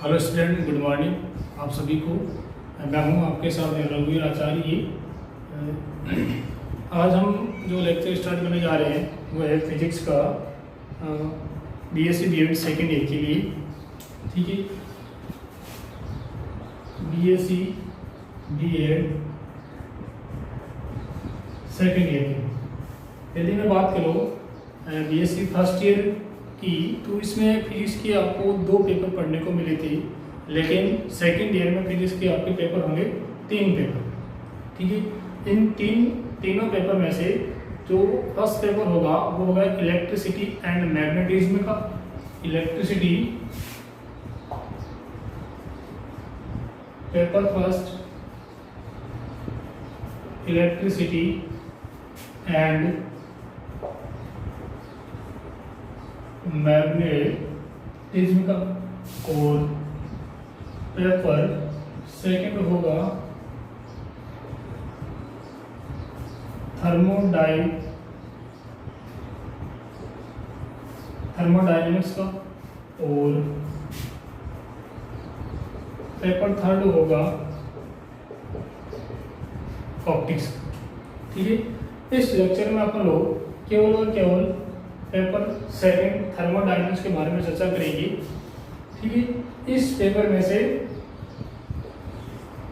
Hello student, good morning आप सभी को। मैं हूं आपके साथ रघुवीर आचार्य। आज हम जो लेक्चर स्टार्ट करने जा रहे हैं वो है फिजिक्स का बीएससी बीएड सेकेंड ईयर के लिए। ठीक है, बीएससी बीएड सेकेंड ईयर की। यदि मैं बात करूँ बीएससी फर्स्ट ईयर की, तो इसमें फिजिक्स के आपको 2 पेपर पढ़ने को मिले थे, लेकिन सेकेंड ईयर में फिजिक्स के आपके पेपर होंगे 3 पेपर। ठीक है, इन तीनों पेपर में से जो फर्स्ट पेपर होगा वो होगा इलेक्ट्रिसिटी एंड मैग्नेटिज्म का। Electricity paper first, electricity and magnetism का, और पेपर सेकंड होगा थर्मोडायनेमिक्स का, और पेपर थर्ड होगा ऑप्टिक्स। ठीक है, इस लेक्चर में अपन लोग केवल और केवल पेपर सेकंड थर्मोडायनेमिक्स के बारे में चर्चा करेंगे। ठीक है, इस पेपर में से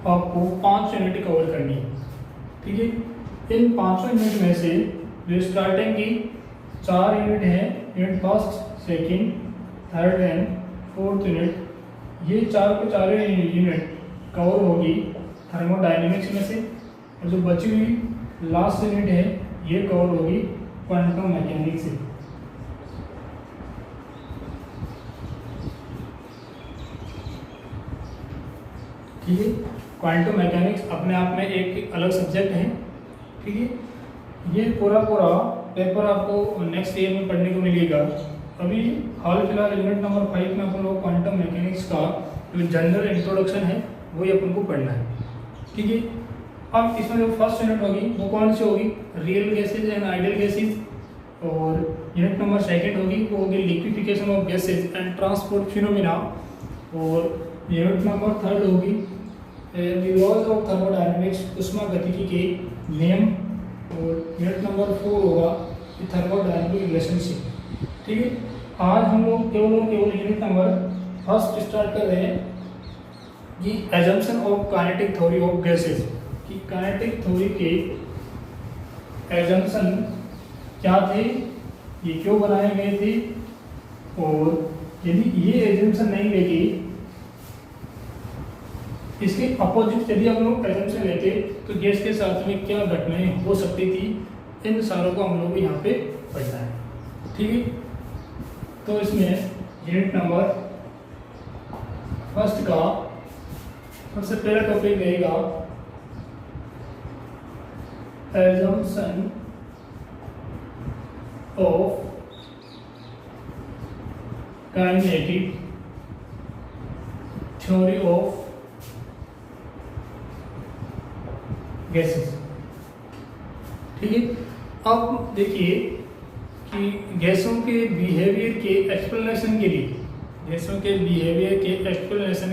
आपको 5 यूनिट कवर करनी है। ठीक है, इन 5 यूनिट में से जो स्टार्टिंग की 4 यूनिट हैं, unit first, second, third and fourth unit, ये 4 के 4 यूनिट कवर होगी थर्मोडायनेमिक्स में से, और जो बची हुई लास्ट यूनिट है ये कवर होगी क्वांटम मैकेनिक्स से। ठीक है, क्वांटम मैकेनिक्स अपने आप में एक अलग सब्जेक्ट है। ठीक है, ये पूरा पेपर आपको नेक्स्ट ईयर में पढ़ने को मिलेगा। अभी हाल फिलहाल यूनिट नंबर 5 में अपन लोग क्वांटम मैकेनिक्स का जो जनरल इंट्रोडक्शन है वही अपन को पढ़ना है। ठीक है, अब इसमें जो फर्स्ट यूनिट होगी वो कौन सी होगी? Real gases and ideal gases. और यूनिट नंबर सेकंड होगी वो होगी liquefaction of gases and transport phenomena. और यूनिट नंबर थर्ड होगी लॉज ऑफ थर्मोडायनेमिक्स, उष्मागतिकी के नियम। और यूनिट नंबर 4 होगा थर्मोडायनेमिक रिलेशनशिप। ठीक है, आज हम लोग केवल यूनिट नंबर फर्स्ट स्टार्ट कर रहे हैं कि assumption of kinetic theory of gases, कि काइनेटिक थ्योरी के एजम्पशन क्या थे, ये क्यों बनाए गए थे, और यदि ये एजम्पशन नहीं लेके इसके अपोजिट यदि हम लोग एजम्पशन लेते तो गैस के साथ में क्या घटनाएं हो सकती थी, इन सारों को हम लोग यहाँ पे पढ़ना है। ठीक है, तो इसमें यूनिट नंबर फर्स्ट का सबसे पहला टॉपिक रहेगा assumption of kinetic theory of gases. ठीक है, अब देखिए कि गैसों के बिहेवियर के एक्सप्लेनेशन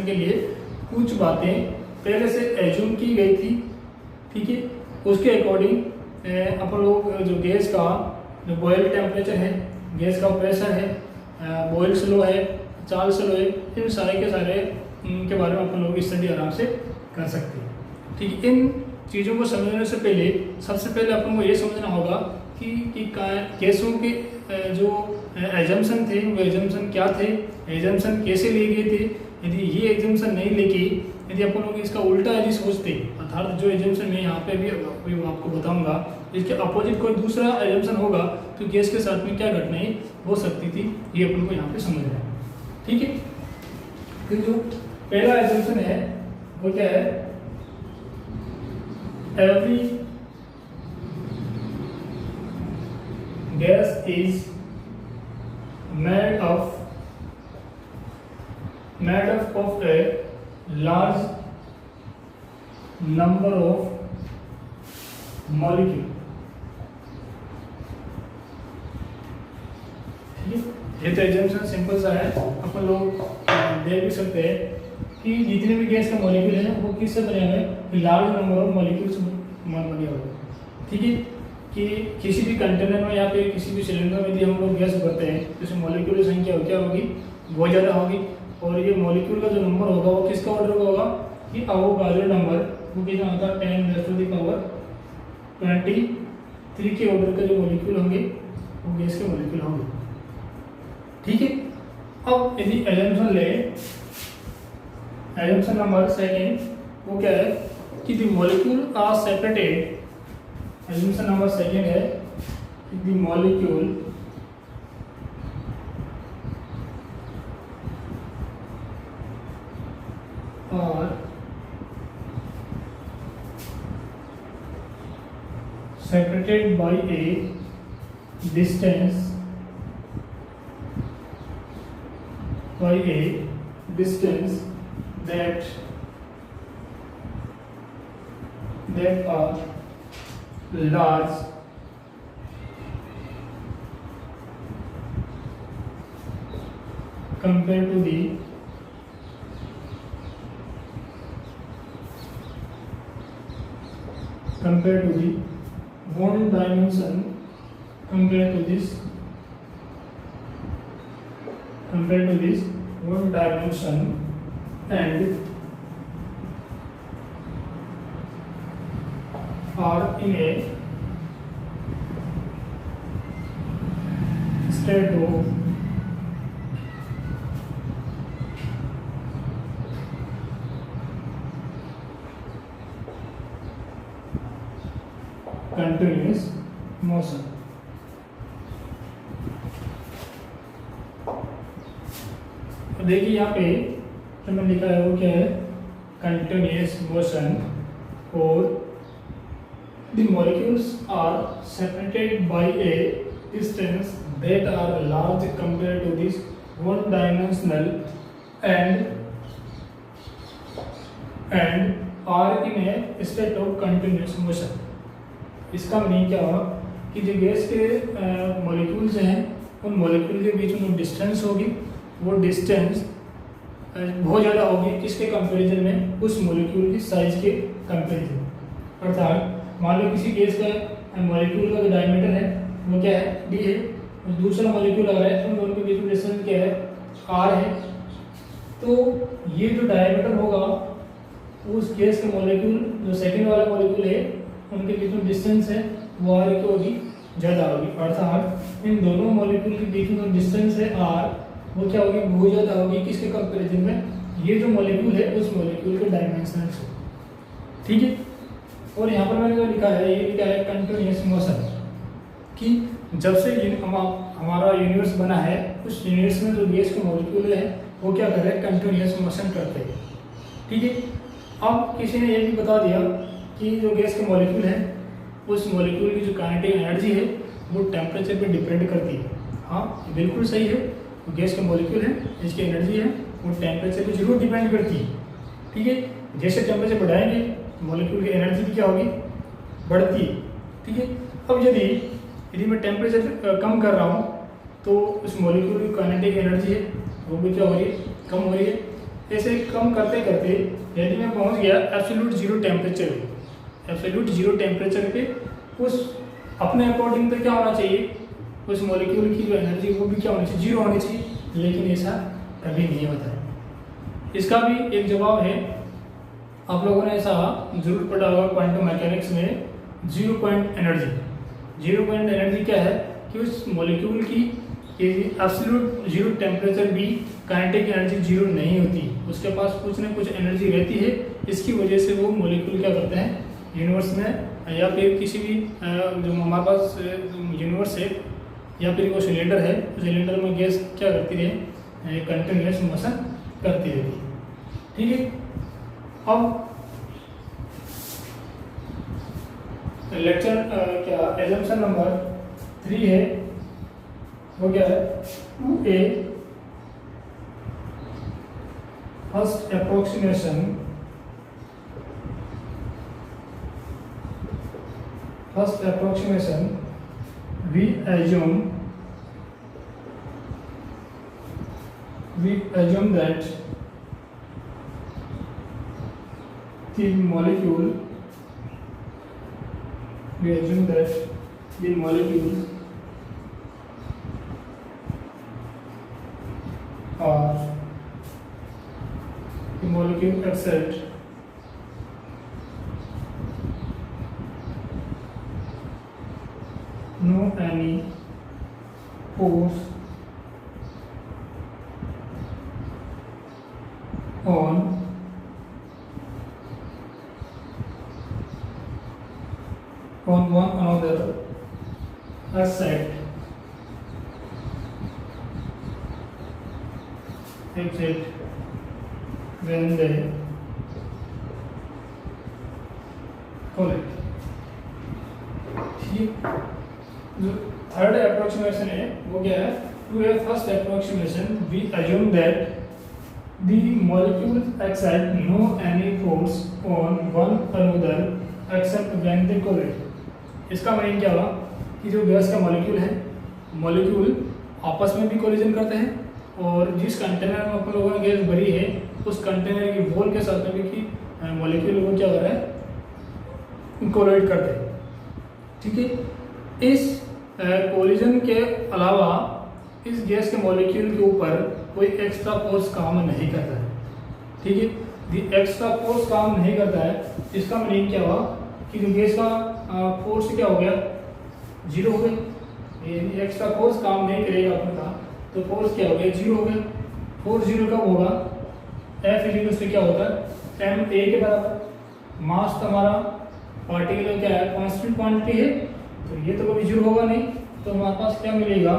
के लिए कुछ बातें पहले से एज्यूम की गई थी। ठीक है, उसके अकॉर्डिंग अपन लोग जो गैस का जो बॉयल टेम्परेचर है, गैस का प्रेशर है, बॉयल स्लो है, चाल स्लो है, इन सारे के सारे के बारे में अपन लोग स्टडी आराम से कर सकते हैं। ठीक है, इन चीज़ों को समझने से पहले सबसे पहले अपन को ये समझना होगा कि गैसों के जो एजम्पशन थे वो एजम्पशन क्या थे, एजम्पशन कैसे लिए गए थे। यदि ये एजम्पशन नहीं लेके यदि अपन लोग इसका उल्टा यदि सोचते, अर्थात जो एजम्पशन मैं यहाँ पे भी आपको बताऊंगा इसके अपोजिट कोई दूसरा एजम्पशन होगा तो गैस के साथ में क्या घटनाएं हो सकती थी, ये अपन को यहाँ पे समझना है। ठीक है, फिर जो पहला एजम्पशन है वो क्या है? Every gas is made up of a large number of molecule। ठीक है, ये तो एजम्पशन सिंपल सा है, अपन लोग देख भी सकते हैं कि जितने भी गैस के मॉलिक्यूल हैं वो किससे बने हुए, लार्ज नंबर ऑफ मॉलिक्यूल्स बने हुए। ठीक है, कि किसी भी कंटेनर में या फिर किसी भी सिलेंडर में यदि हम लोग गैस भरते हैं तो इसमें मॉलिक्यूल की संख्या क्या होगी, बहुत ज़्यादा होगी। और ये मॉलिक्यूल का जो नंबर होगा वो किसका ऑर्डर का होगा, कि अवोगाड्रो नंबर, वो कितना होता है 10⁻23 के ऑर्डर के जो मॉलिक्यूल होंगे वो गैस के मॉलिक्यूल होंगे। ठीक है, अब यदि एजम्पशन ले, एजम्पशन नंबर सेकेंड वो क्या है कि the molecule are separated, assumption number second है कि the molecule are separated by a distance that are large compared to the bond dimension, compared to this bond dimension, and are in a state of continuous motion। तो देखिए यहाँ पे जो मैंने लिखा है वो क्या है, कंटिन्यूअस मोशन, और the molecules are separated by a distance that are large compare to this one dimensional and are in a state of continuous motion. इसका मीनिंग क्या हुआ कि जो गैस के मॉलिक्यूल्स हैं उन मॉलिक्यूल के बीच में डिस्टेंस होगी, वो डिस्टेंस बहुत ज़्यादा होगी किसके कंपैरिजन में, उस मॉलिक्यूल की साइज के कंपैरिजन। अर्थात मान लो किसी गैस का मॉलिक्यूल का जो डायमीटर है वो क्या है, डी है, और दूसरा मॉलिक्यूल आ रहा है, उन दोनों के बीच में डिस्टेंस क्या है, आर है। तो ये जो डायमीटर होगा उस गैस के मॉलिक्यूल, जो सेकेंड वाला मॉलिक्यूल है, उनके बीच में डिस्टेंस है वो आर की होगी, ज़्यादा होगी। अर्थात इन दोनों मॉलिक्यूल के बीच में डिस्टेंस है आर, वो क्या होगी, बहुत ज़्यादा होगी किसके कंपैरिजन में, ये जो मॉलिक्यूल है उस मॉलिक्यूल के डायमेंशन से। ठीक है, और यहाँ पर मैंने जो लिखा है ये लिखा है कंटिन्यूअस मोशन, कि जब से हमारा यूनिवर्स बना है उस यूनिवर्स में जो गैस के मॉलिक्यूल है वो क्या कर रहे हैं, कंटिन्यूअस मोशन करते हैं। ठीक है, अब किसी ने ये भी बता दिया कि जो गैस के मॉलिक्यूल है उस मॉलिक्यूल की जो काइनेटिक एनर्जी है वो टेम्परेचर पे डिपेंड करती है। हाँ, बिल्कुल सही है, तो गैस के मॉलिक्यूल है जिसकी एनर्जी है वो टेम्परेचर पे जरूर डिपेंड करती है। ठीक है, जैसे टेम्परेचर बढ़ाएंगे मॉलिक्यूल की एनर्जी भी क्या होगी, बढ़ती है। ठीक है, अब यदि मैं टेम्परेचर कम कर रहा हूँ तो उस मॉलिक्यूल की काइनेटिक एनर्जी है वो भी क्या हो रही है, कम हो रही है। ऐसे कम करते करते यदि मैं पहुँच गया एब्सोल्यूट जीरो टेम्परेचर पे, एब्सोल्यूट जीरो टेम्परेचर पे उस अपने अकॉर्डिंग तो क्या होना चाहिए, उस मॉलिक्यूल की जो एनर्जी वो भी क्या होनी चाहिए, जीरो होनी चाहिए, लेकिन ऐसा कभी नहीं होता है। इसका भी एक जवाब है, आप लोगों ने ऐसा जरूर पढ़ा होगा क्वांटम मैकेनिक्स में, zero point energy. Zero point energy क्या है कि उस मॉलिक्यूल की एब्सोल्यूट जीरो टेम्परेचर भी काइनेटिक एनर्जी जीरो नहीं होती, उसके पास कुछ न कुछ एनर्जी रहती है। इसकी वजह से वो मॉलिक्यूल क्या करते हैं यूनिवर्स में, या फिर किसी भी जो हमारे पास यूनिवर्स है या फिर वो सिलेंडर है, सिलेंडर में गैस क्या करती है, कंटिन्यूअस मोशन करती रहती है। ठीक है, अब लेक्चर क्या एजम्पशन नंबर 3 है, वो क्या है, 2a first approximation we assume that the molecule, we assume that the molecules are the molecule exert no any force on one another except when they collide। ठीक, जो थर्ड अप्रोक्सीमेशन है वो क्या है? To a first approximation we assume that the molecules exert no any force on one another except when they collide। इसका meaning क्या हुआ कि जो गैस का मॉलिक्यूल है, मॉलिक्यूल आपस में भी कोलिजन करते हैं और जिस कंटेनर में अपन लोगों ने गैस भरी है उस कंटेनर की वॉल के साथ में भी कि मॉलिक्यूल वो क्या कर रहा है, कोलाइड करते हैं। ठीक है, इस कोलिजन के अलावा इस गैस के मॉलिक्यूल के ऊपर कोई एक्स्ट्रा फोर्स काम नहीं करता है। ठीक है, दी एक्स्ट्रा फोर्स काम नहीं करता है, इसका मीनिंग क्या हुआ कि जो गैस का फोर्स क्या हो गया, जीरो हो गया। एक्स्ट्रा फोर्स काम नहीं करेगा अपने का, तो फोर्स क्या हो गया, जीरो हो गया। फोर्स जीरो कब होगा? एफ इक्वल टू क्या होता है, एम ए के बराबर। मास तो हमारा पार्टिकल क्या है, कांस्टेंट क्वांटिटी है, तो ये तो कभी जीरो होगा नहीं, तो हमारे पास क्या मिलेगा,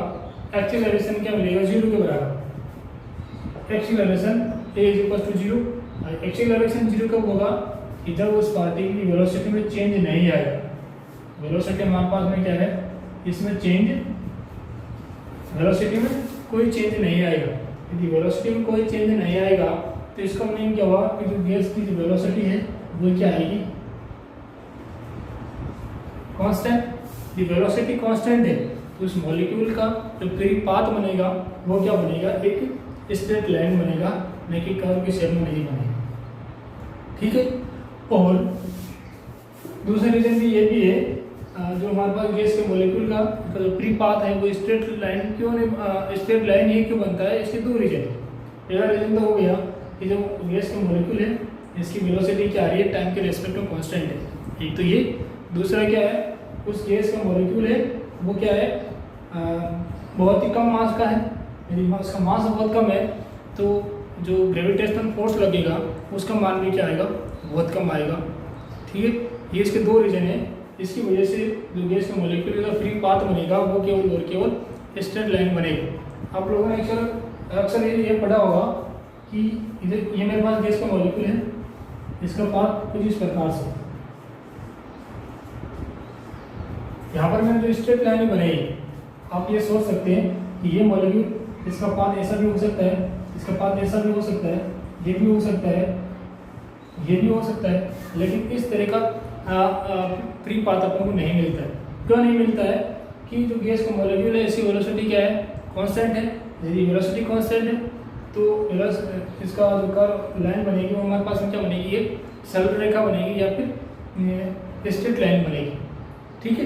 एक्सीलरेशन क्या मिलेगा, जीरो के बराबर। Acceleration A is equal to zero. Acceleration zero कब होगा, इधर उस पार्टिकल की वेलोसिटी में चेंज नहीं आएगा। वेलोसिटी हमारे पास में क्या है, इसमें चेंज, वेलोसिटी में कोई चेंज नहीं आएगा। यदि वेलोसिटी में कोई चेंज नहीं आएगा तो इसका मीनिंग क्या हुआ कि जो गैस की जो वेलोसिटी है वो क्या आएगी, कांस्टेंट। दी वेलोसिटी कांस्टेंट है तो उस मॉलिक्यूल का जो फ्री पाथ बनेगा वो क्या बनेगा, एक स्ट्रेट लाइन बनेगा, न कि कर्व के शेप में नहीं बनेगा। ठीक है, और दूसरा रीजन भी ये भी है, जो हमारे पास गैस के मॉलिक्यूल का जो फ्री पाथ है वो स्ट्रेट लाइन क्यों नहीं, स्ट्रेट लाइन ही क्यों बनता है, इसके दो रीजन है। पहला रीजन तो हो गया कि जो गैस के मॉलिक्यूल है इसकी वेलोसिटी क्या आ रही है, टाइम के रेस्पेक्ट में कांस्टेंट है, एक तो ये। दूसरा क्या है, उस गैस का मॉलिक्यूल है वो क्या है, बहुत ही कम मास का है। यदि उसका मास बहुत कम है तो जो ग्रेविटेशनल फोर्स लगेगा उसका मान भी क्या आएगा, बहुत कम आएगा। ठीक है, ये इसके दो रीजन है। इसकी वजह से जो गैस का मॉलिक्यूल का फ्री पाथ बनेगा वो केवल और केवल स्ट्रेट लाइन बनेगा। आप लोगों ने अक्सर ये पढ़ा होगा कि इधर ये मेरे पास गैस का मॉलिक्यूल है, इसका पाथ कुछ इस प्रकार से, यहाँ पर मैंने जो स्ट्रेट लाइन बनाई, आप ये सोच सकते हैं कि ये मॉलिक्यूल, इसका पाथ ऐसा भी हो सकता है, इसका पाथ ऐसा भी हो सकता है, ये भी हो सकता है, ये भी हो सकता है, लेकिन इस तरह का फ्री पाथ अपन को नहीं मिलता है। क्यों नहीं मिलता है कि जो गैस का मॉलिक्यूल है इसकी वेलोसिटी क्या है, कांस्टेंट है। यदि वेलोसिटी कांस्टेंट है तो इसका जो कर्व लाइन बनेगी वो हमारे पास में क्या बनेगी, एक सरल रेखा बनेगी या फिर स्ट्रेट लाइन बनेगी। ठीक है,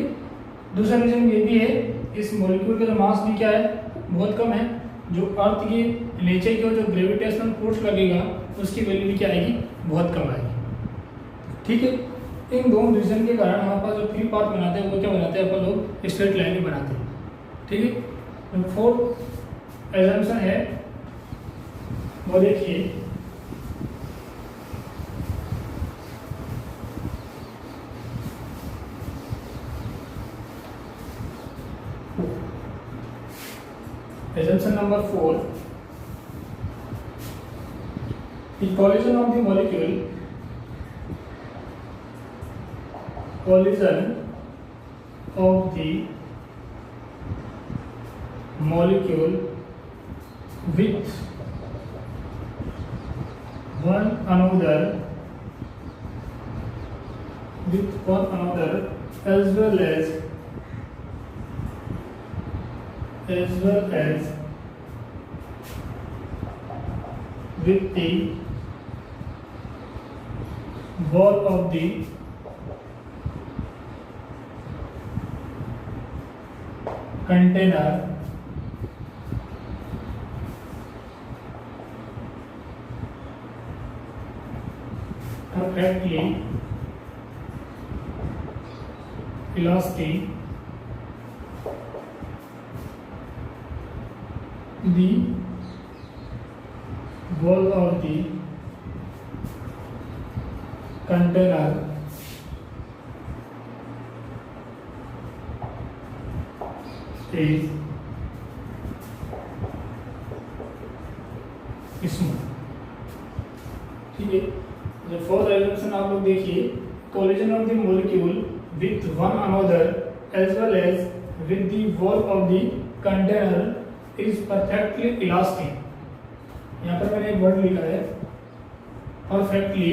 दूसरा रीजन ये भी है, इस मॉलिक्यूल का जो मास भी क्या है, बहुत कम है। जो अर्थ के नीचे की जो ग्रेविटेशनल फोर्स लगेगा उसकी वैल्यू भी क्या आएगी, बहुत कम आएगी। ठीक है, इन दोनों रीजन के कारण हमारे पास जो फ्री पाथ बनाते हैं वो क्या बनाते हैं, अपन लोग स्ट्रेट लाइन ही बनाते हैं। ठीक है, फोर्थ एजम्पशन है वो देखिए, assumption number 4, the collision of the molecule, collision of the molecule with one another as well as with the wall of the container perfectly elastic, the wall of the container is smooth. ठीक है, जो fourth example आप लोग देखिए, collision of the molecule with one another as well as with the wall of the container is perfectly elastic. यहाँ पर मैंने एक वर्ड लिखा है परफेक्टली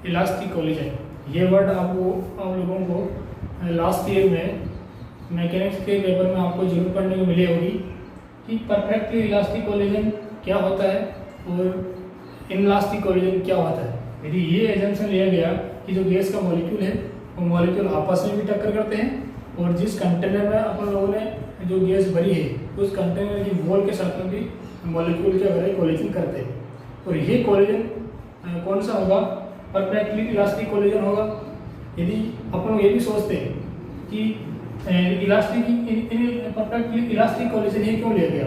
इलास्टिक कोलिजन। ये वर्ड आप लोगों को लास्ट ईयर में मैकेनिक्स के पेपर में आपको जरूर पढ़ने को मिली होगी कि परफेक्टली इलास्टिक कोलिजन क्या होता है और इनलास्टिक कोलिजन क्या होता है। यदि ये एजम्पशन लिया गया कि जो गैस का मॉलिक्यूल है वो मॉलिक्यूल आपस में भी टक्कर करते हैं और जिस कंटेनर में अपन लोगों ने जो गैस भरी है उस कंटेनर की वॉल के साथ में भी मॉलिक्यूल क्या करे कोलिजन करते हैं। और ये कोलिजन कौन सा होगा? परफेक्टली इलास्टिक कोलिजन होगा। यदि अपन लोग ये भी सोचते हैं कि परफेक्टली इलास्टिक कोलिजन ये क्यों लिया गया,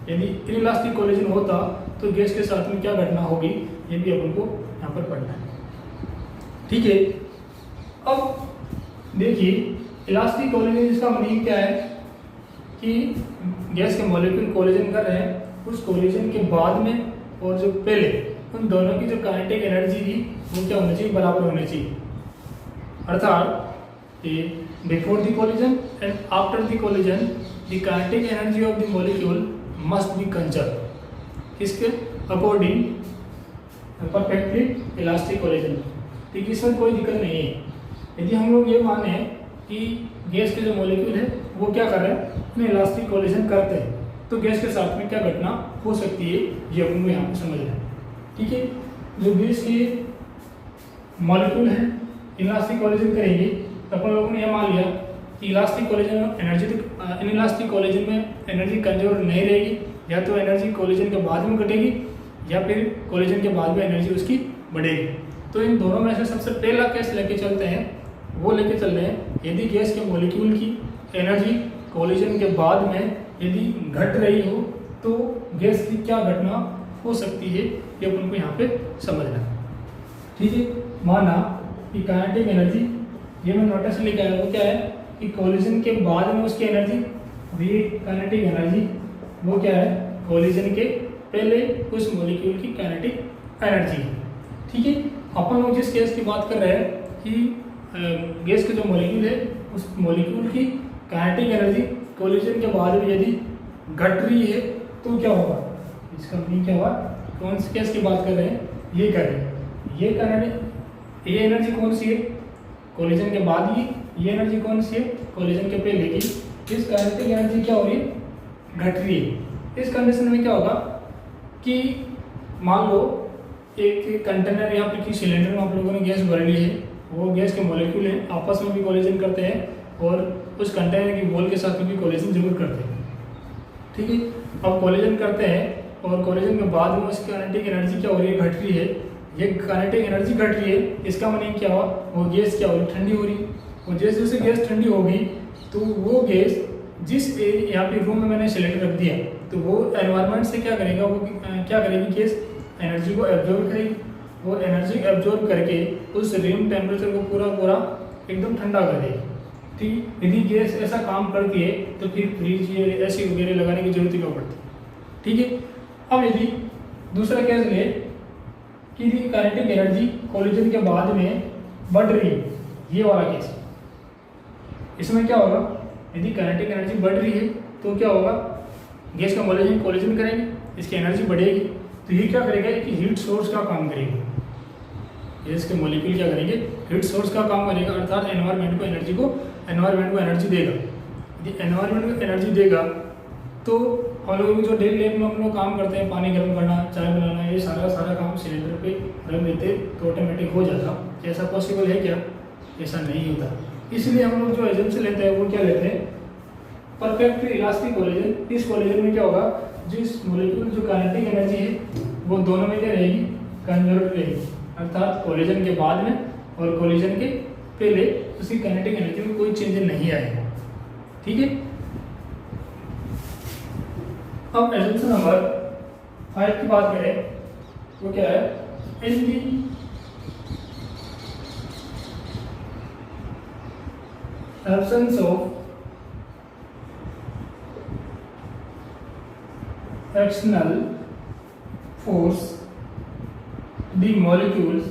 यदि इनइलास्टिक कोलिजन होता तो गैस के साथ में क्या घटना होगी, ये भी अपन को यहाँ पर पढ़ना है। ठीक है, अब देखिए इलास्टिक कोलिजन इसका मीनिंग क्या है कि गैस के मॉलिक्यूल कोलिजन कर रहे हैं, उस कोलिजन के बाद में और जो पहले उन दोनों की जो काइनेटिक एनर्जी थी वो क्या होनी चाहिए? बराबर होनी चाहिए। अर्थात before the collision and after the collision the kinetic energy of the molecule must be conserve. किसके अकॉर्डिंग? Perfectly elastic collision. ठीक है, इसमें कोई दिक्कत नहीं है। यदि हम लोग ये माने कि गैस के जो मॉलिक्यूल है वो क्या कर रहे हैं? इलास्टिक कोलिजन करते हैं, तो गैस के साथ में क्या घटना हो सकती है ये अपन को यहाँ पे समझना है। ठीक है, जो गैस के मॉलिक्यूल है इलास्टिक कोलिजन करेंगे तो अपन लोगों ने यह मान लिया कि elastic collision energy inelastic collision में एनर्जी कंजर्व नहीं रहेगी, या तो एनर्जी कोलिजन के बाद में घटेगी या फिर कोलिजन के बाद में एनर्जी उसकी बढ़ेगी। तो इन दोनों में से सबसे पहला केस लेके चलते हैं, वो लेके चल रहे हैं यदि गैस के मॉलिक्यूल की एनर्जी कोलिजन के बाद में यदि घट रही हो तो गैस की क्या घटना हो सकती है ये अपन को यहाँ पे समझना है। ठीक है, माना कि काइनेटिक एनर्जी ये मैं नोटिस लिखा है वो क्या है कि कोलिजन के बाद में उसकी एनर्जी, ये काइनेटिक एनर्जी वो क्या है? कोलिजन के पहले उस मॉलिक्यूल की काइनेटिक एनर्जी। ठीक है, अपन लोग जिस केस की बात कर रहे हैं कि गैस के जो मॉलिक्यूल है उस मॉलिक्यूल की काइनेटिक एनर्जी कोलिजन के बाद में यदि घट रही है तो क्या होगा? इसका मीनिंग क्या हुआ? कौन से केस की बात कर रहे हैं? ये कर रहे हैं ये काइनेटिक, ये एनर्जी कौन सी है? कोलिजन के बाद की। ये एनर्जी कौन सी है? कोलिजन के पहले की। इस काइनेटिक एनर्जी क्या हो रही है? घट रही है। इस कंडीशन में क्या होगा कि मान लो एक कंटेनर या फिर किसी सिलेंडर में आप लोगों ने गैस भर ली है, वो गैस के मॉलिक्यूल हैं आपस में भी कोलिजन करते हैं और उस कंटेनर की वॉल के साथ में भी कोलिजन जरूर करते हैं। ठीक है, अब कोलिजन करते हैं और कोलिजन के बाद में उसकी काइनेटिक एनर्जी क्या हो रही है? घट रही है। ये काइनेटिक एनर्जी घट रही है, इसका मीनिंग क्या हुआ? वो गैस क्या हो रही? ठंडी हो रही। और जैसे जैसे गैस ठंडी होगी तो वो गैस जिस यहाँ पे रूम में मैंने सिलेंडर रख दिया तो वो एनवायरनमेंट से क्या करेगा? वो क्या करेगी? गैस एनर्जी को एब्जॉर्ब करेगी। वो एनर्जी एब्जॉर्ब करके उस रूम टेम्परेचर को पूरा एकदम ठंडा कर देगी। ठीक, यदि गैस ऐसा काम करती है तो फिर फ्रिज या एसी वगैरह लगाने की जरूरत क्यों पड़ती? ठीक है, अब यदि दूसरा केस ले कि काइनेटिक एनर्जी कोलिजन के बाद में बढ़ रही है, ये वाला केस, इसमें क्या होगा? यदि काइनेटिक एनर्जी बढ़ रही है तो क्या होगा? गैस का मॉलिक्यूल कोलिजन करेंगे, इसकी एनर्जी बढ़ेगी तो ये क्या करेगा कि हीट सोर्स का काम करेगा। गैस के मॉलिक्यूल क्या करेंगे? हीट सोर्स का काम करेगा, अर्थात एनवायरनमेंट को एनर्जी देगा। यदि एनवायरनमेंट को एनर्जी देगा तो हम लोग जो डेली लाइफ में हम लोग काम करते हैं, पानी गर्म करना, चाय बनाना, ये सारा काम सिलेंडर पे रख देते तो ऑटोमेटिक हो जाता। क्या ऐसा पॉसिबल है क्या? ऐसा नहीं होता। इसलिए हम लोग जो एजेंसी लेते हैं वो क्या लेते हैं? Perfectly elastic collision. इस कोलिजन में क्या होगा, जिस मॉलिक्यूल जो काइनेटिक एनर्जी है वो दोनों में क्या रहेगी? कंजर्व रहेगी, अर्थात कोलिजन के बाद में और कोलिजन के पहले उसकी काइनेटिक एनर्जी में कोई चेंज नहीं आएगा। ठीक है। अब एजेंशन नंबर 5 की बात करें वो क्या है? In the absence of external force, the molecules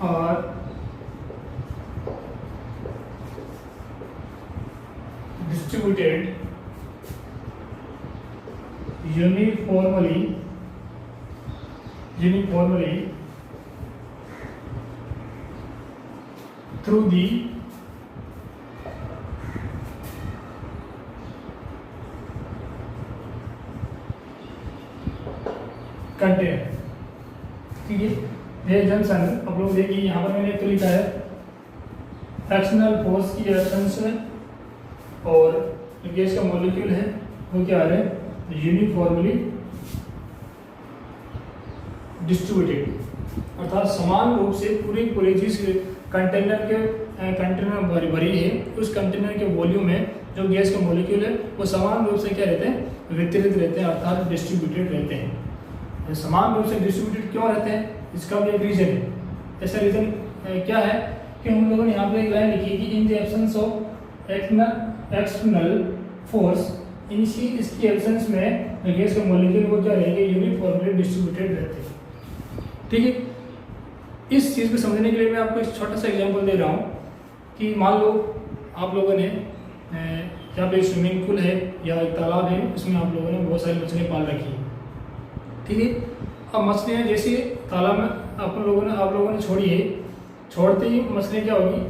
are distributed uniformly through the container. ठीक है। ये जंक्शन आप लोग देखिए, यहाँ पर मैंने तो लिखा है एक्सटर्नल फोर्स की एब्सेंस में और गैस का मॉलिक्यूल है वो क्या आ रहा है? यूनिफॉर्मली डिस्ट्रीब्यूटेड, अर्थात समान रूप से पूरे जिस कंटेनर भरी है उस कंटेनर के वॉल्यूम में जो गैस का मॉलिक्यूल है वो समान रूप से क्या रहते हैं? वितरित रहते हैं, अर्थात डिस्ट्रीब्यूटेड रहते हैं। समान रूप से डिस्ट्रीब्यूटेड क्यों रहते हैं? इसका भी एक रीजन है। ऐसा रीजन क्या है कि हम लोगों ने यहाँ पे एक लाइन लिखी कि in the absence of external force, इसकी एब्सेंस में गैस के मॉलिक्यूल वो क्या रहेंगे? यूनिफॉर्मली डिस्ट्रीब्यूटेड रहते हैं। ठीक है। इस चीज़ को समझने के लिए मैं आपको एक छोटा सा एग्जांपल दे रहा हूँ कि मान लो आप लोगों ने जहाँ पे स्विमिंग पूल है या एक तालाब है, उसमें आप लोगों ने बहुत सारी मछलियाँ पाल रखी है। ठीक है। अब मछलियाँ जैसे तालाब में आप लोगों ने छोड़ी है, छोड़ते ही मछलियाँ क्या होगी?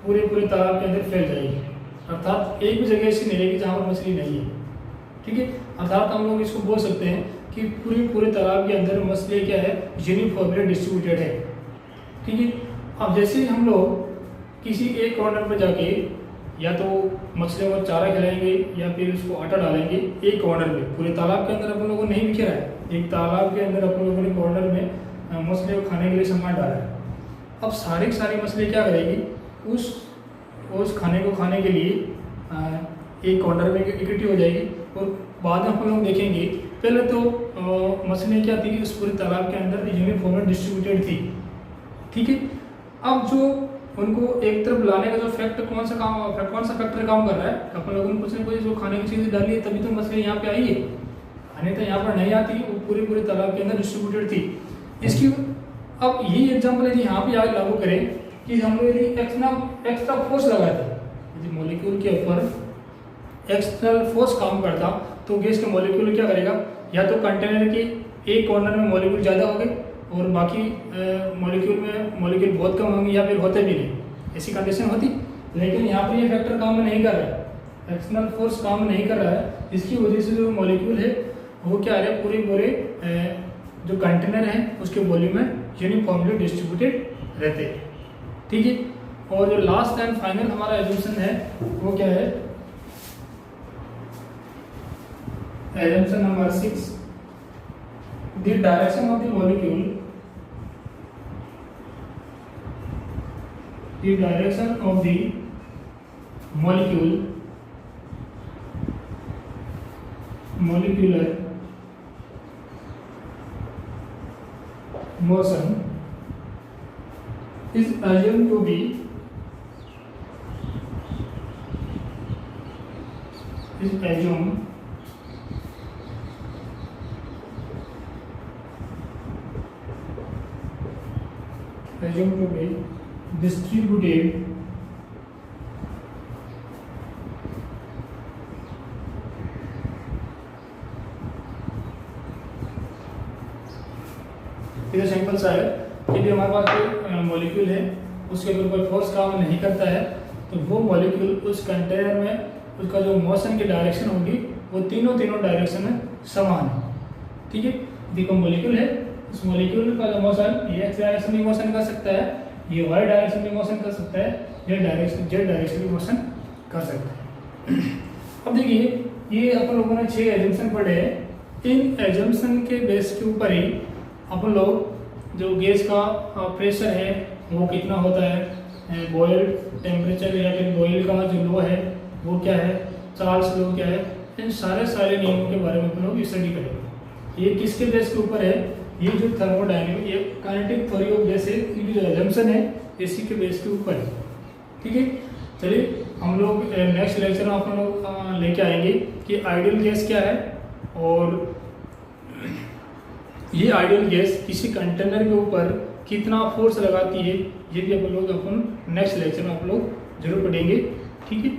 पूरे तालाब के अंदर फैल जाएगी, अर्थात एक भी जगह ऐसी नहीं रहेगी जहाँ पर मछली नहीं है। ठीक है। अर्थात हम लोग इसको बोल सकते हैं कि पूरे तालाब के अंदर मछलियाँ क्या है? यूनिफॉर्मली डिस्ट्रीब्यूटेड है। ठीक है। अब जैसे ही हम लोग किसी एक कॉर्नर पर जाके या तो मछलियों को चारा खिलाएंगे या फिर उसको आटा डालेंगे एक कॉर्नर में, पूरे तालाब के अंदर अपन लोगों ने नहीं बिखेरा है, एक तालाब के अंदर अपन लोगों ने कॉर्नर में मछलियों को खाने के लिए सामान डाला है। अब सारी मछलियाँ क्या करेगी? उस खाने को खाने के लिए एक कॉर्नर में इकट्ठी हो जाएगी और बाद में अपन लोग देखेंगे पहले तो मछलियाँ क्या थी? उस पूरे तालाब के अंदर यूनिफॉर्मली डिस्ट्रीब्यूटेड थी। ठीक है। अब जो उनको एक तरफ लाने का जो फैक्टर कौन सा फैक्टर काम कर रहा है? अपन लोगों ने कुछ ना कुछ जो खाने की चीज़ डाली है तभी तो मछली यहाँ पे आई है, खाने तो यहाँ पर नहीं आती, वो पूरे तालाब के अंदर डिस्ट्रीब्यूटेड थी। इसकी अब यही एग्जाम्पल यदि यहाँ पे आगे लागू करें कि हम लोग यदि एक्स्ट्रा फोर्स लगाते, यदि मॉलिक्यूल के ऊपर एक्सटर्नल फोर्स काम करता तो गैस का मॉलिक्यूल क्या करेगा? या तो कंटेनर के एक कॉर्नर में मॉलिक्यूल ज़्यादा हो गए और बाकी मॉलिक्यूल बहुत कम होंगे या फिर होते भी नहीं, ऐसी कंडीशन होती। लेकिन यहाँ पर ये फैक्टर काम नहीं कर रहा है, एक्सटर्नल फोर्स काम नहीं कर रहा है। इसकी वजह से जो मॉलिक्यूल है वो क्या है? पूरे जो कंटेनर है उसके वॉल्यूम में यूनिफॉर्मली डिस्ट्रीब्यूटेड रहते हैं। ठीक है। और जो लास्ट एंड फाइनल हमारा एजम्पशन है वो क्या है? Assumption number 6, the direction of the molecule, the direction of the molecular motion is assumed to be distributed इधर सिंपल सा है कि यदि हमारे पास कोई मॉलिक्यूल है उसके ऊपर कोई फोर्स काम नहीं करता है तो वो मॉलिक्यूल उस कंटेनर में उसका जो मोशन की डायरेक्शन होगी वो तीनों डायरेक्शन में समान है। ठीक है, देखो मॉलिक्यूल है, उस मॉलिक्यूल का जो मोशन ये एक्स डायरेक्शन में मोशन कर सकता है, ये वाई डायरेक्शन में मोशन कर सकता है, ये डायरेक्शन जेड डायरेक्शन में मोशन कर सकता है। अब देखिए ये अपन लोगों ने 6 एजम्पशन पढ़े हैं। इन एजम्पशन के बेस के ऊपर ही अपन लोग जो गैस का प्रेशर है वो कितना होता है, बॉयल टेम्परेचर या फिर बॉयल का जो लो है वो क्या है, चार्ल्स लो क्या है, इन सारे नियमों के बारे में अपन लोग स्टडी करेंगे। ये किसके बेस के ऊपर है, ये जो थर्मोडायनेमिक ये काइनेटिक थ्योरी ऑफ गैस है, इनकी जो एजम्पशन है इसी के बेस के ऊपर है। ठीक है, चलिए हम लोग नेक्स्ट लेक्चर में अपन लोग लेके आएंगे कि आइडियल गैस क्या है, और ये आइडियल गैस किसी कंटेनर के ऊपर कितना फोर्स लगाती है, ये भी अपन नेक्स्ट लेक्चर में आप लोग जरूर पढ़ेंगे। ठीक है।